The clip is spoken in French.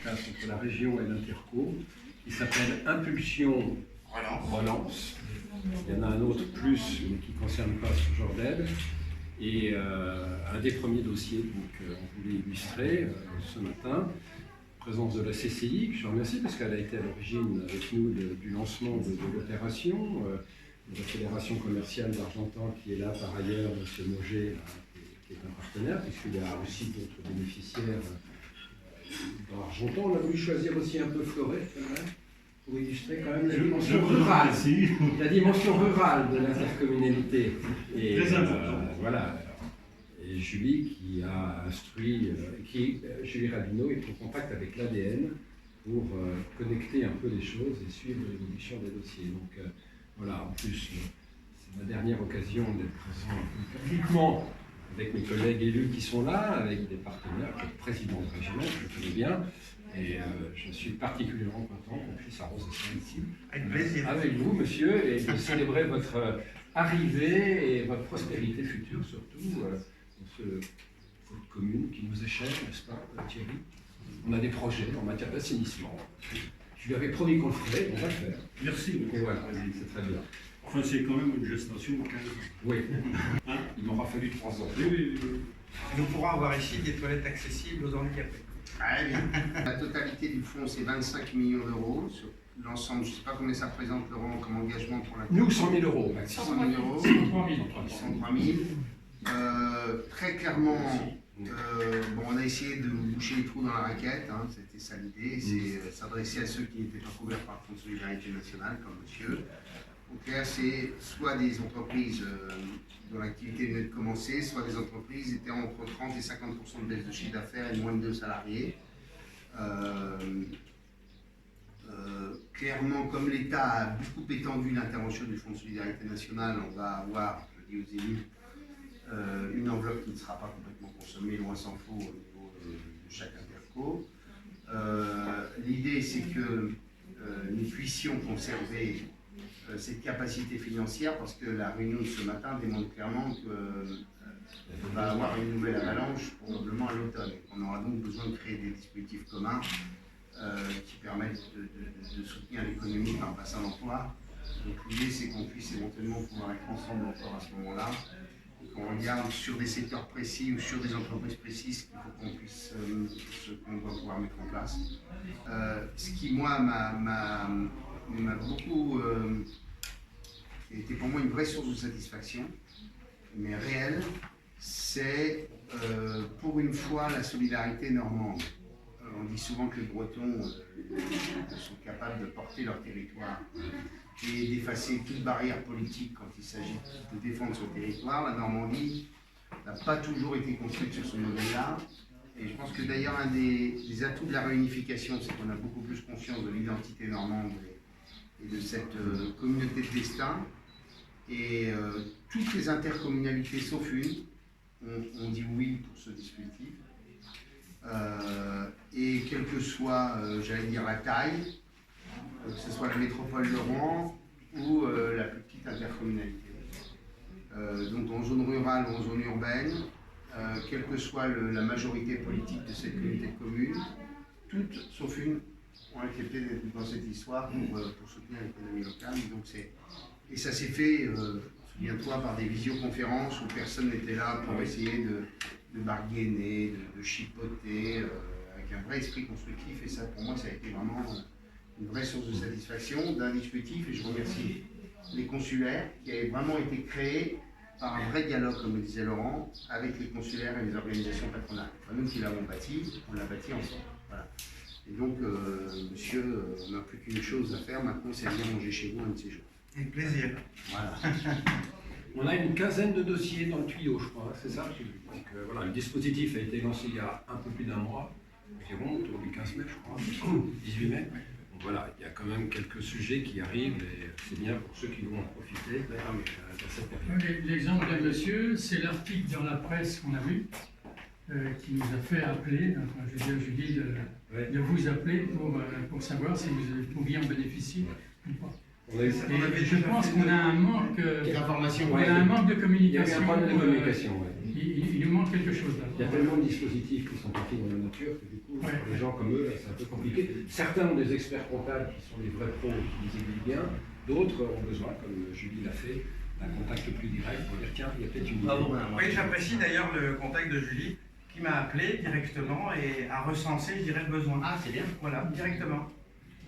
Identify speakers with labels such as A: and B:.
A: casse entre la région et l'Interco, qui s'appelle Impulsion Relance. Il y en a un autre plus, mais qui ne concerne pas ce genre d'aide. Et un des premiers dossiers on voulait illustrer ce matin, présence de la CCI, que je remercie parce qu'elle a été à l'origine avec nous du lancement de l'opération, de la Fédération commerciale d'Argentan qui est là par ailleurs, M. Moget, qui est un partenaire, puisqu'il y a aussi d'autres bénéficiaires dans Argentan. On a voulu choisir aussi un peu Fleuret, pour illustrer quand même la dimension rurale, la dimension rurale de l'intercommunalité. Et voilà. Et Julie qui a instruit, Julie Rabineau est en contact avec l'ADN pour connecter un peu les choses et suivre l'évolution des dossiers. Donc voilà, en plus, c'est ma dernière occasion d'être présent publiquement avec mes collègues élus qui sont là, avec des partenaires, avec le président de régional, je le connais bien. Et je suis particulièrement content qu'on puisse arroser ça ici.
B: Avec plaisir.
A: Avec vous, monsieur, et de célébrer votre arrivée et votre prospérité future, surtout dans cette commune qui nous est chère, n'est-ce pas, Thierry? On a des projets en matière d'assainissement. Je lui avais promis qu'on le ferait, on va le faire.
C: Merci.
A: Et voilà, c'est très bien.
C: Enfin, c'est quand même une gestation de 15 ans.
A: Oui. Hein, il m'aura fallu 3 ans.
C: Oui.
B: Nous pourrons avoir ici des toilettes accessibles aux handicapés.
D: Très bien. La totalité du fonds, c'est 25 millions d'euros. Sur l'ensemble, je ne sais pas combien ça représente, Laurent, comme engagement pour la...
A: Nous, 100 000 euros, maximum.
D: 100 000 euros. 103 000. Très clairement, on a essayé de boucher les trous dans la raquette, hein, c'était ça l'idée, c'est s'adresser à ceux qui n'étaient pas couverts par le Fonds de solidarité nationale, comme monsieur. Donc là, c'est soit des entreprises dont l'activité venait de commencer, soit des entreprises étaient entre 30 et 50% de baisse de chiffre d'affaires et moins de 2 salariés. Clairement, comme l'État a beaucoup étendu l'intervention du Fonds de solidarité nationale, on va avoir, je dis aux élus, une enveloppe qui ne sera pas complètement consommée, loin s'en faut, au niveau de chaque interco. L'idée, c'est que nous puissions conserver cette capacité financière, parce que la réunion de ce matin démontre clairement qu'on va avoir une nouvelle avalanche, probablement à l'automne. On aura donc besoin de créer des dispositifs communs qui permettent de soutenir l'économie par le bassin d'emploi. Donc l'idée, c'est qu'on puisse éventuellement pouvoir être ensemble encore à ce moment-là, et qu'on regarde sur des secteurs précis ou sur des entreprises précises qu'il faut qu'on puisse, ce qu'on doit pouvoir mettre en place. Ce qui, moi, m'a beaucoup été pour moi une vraie source de satisfaction, mais réelle, c'est pour une fois la solidarité normande. On dit souvent que les Bretons sont capables de porter leur territoire et d'effacer toute barrière politique quand il s'agit de défendre son territoire. La Normandie n'a pas toujours été construite sur ce modèle-là. Et je pense que d'ailleurs un des atouts de la réunification, c'est qu'on a beaucoup plus conscience de l'identité normande et de cette communauté de destin. Et toutes les intercommunalités, sauf une, ont dit oui pour ce dispositif. Et quelle que soit, j'allais dire, la taille, que ce soit la métropole de Rouen ou la plus petite intercommunalité. Donc en zone rurale ou en zone urbaine, quelle que soit la majorité politique de cette communauté de communes, toutes, sauf une, ont accepté d'être dans cette histoire pour soutenir l'économie locale. Donc et ça s'est fait, souviens-toi, par des visioconférences où personne n'était là pour essayer de bargainer, de chipoter, avec un vrai esprit constructif. Et ça, pour moi, ça a été vraiment une vraie source de satisfaction d'un dispositif. Et je remercie les consulaires qui avaient vraiment été créés par un vrai dialogue, comme le disait Laurent, avec les consulaires et les organisations patronales. Enfin, nous qui l'avons bâti, on l'a bâti ensemble. Voilà. Et donc, monsieur, on n'a plus qu'une chose à faire maintenant, c'est venir manger chez vous un de ces jours.
B: Avec plaisir.
D: Voilà.
A: On a une quinzaine de dossiers dans le tuyau, je crois, c'est ça? Donc voilà, le dispositif a été lancé il y a un peu plus d'un mois, environ, autour du 15 mai, je crois, 18 mai. Donc voilà, il y a quand même quelques sujets qui arrivent et c'est bien pour ceux qui vont en profiter dans cette période.
E: L'exemple de monsieur, c'est l'article dans la presse qu'on a vu, qui nous a fait appeler, enfin, je veux dire, Julie, de vous appeler pour savoir si vous pouviez en bénéficier ou pas. Je pense qu'on a un manque d'information, on a un manque de communication.
A: Il y a un problème de communication, oui.
E: il nous manque quelque chose là.
A: Il y a tellement de dispositifs qui sont partis dans la nature que du coup, pour les gens comme eux, là, c'est un peu compliqué. Certains ont des experts comptables qui sont des vrais pros et qui les aiguillent bien. D'autres ont besoin, comme Julie l'a fait, d'un contact plus direct pour dire tiens, il y a peut-être une idée.
B: Oui, j'apprécie d'ailleurs le contact de Julie qui m'a appelé directement et a recensé, je dirais, le besoin.
D: Ah, c'est bien.
B: Voilà, directement.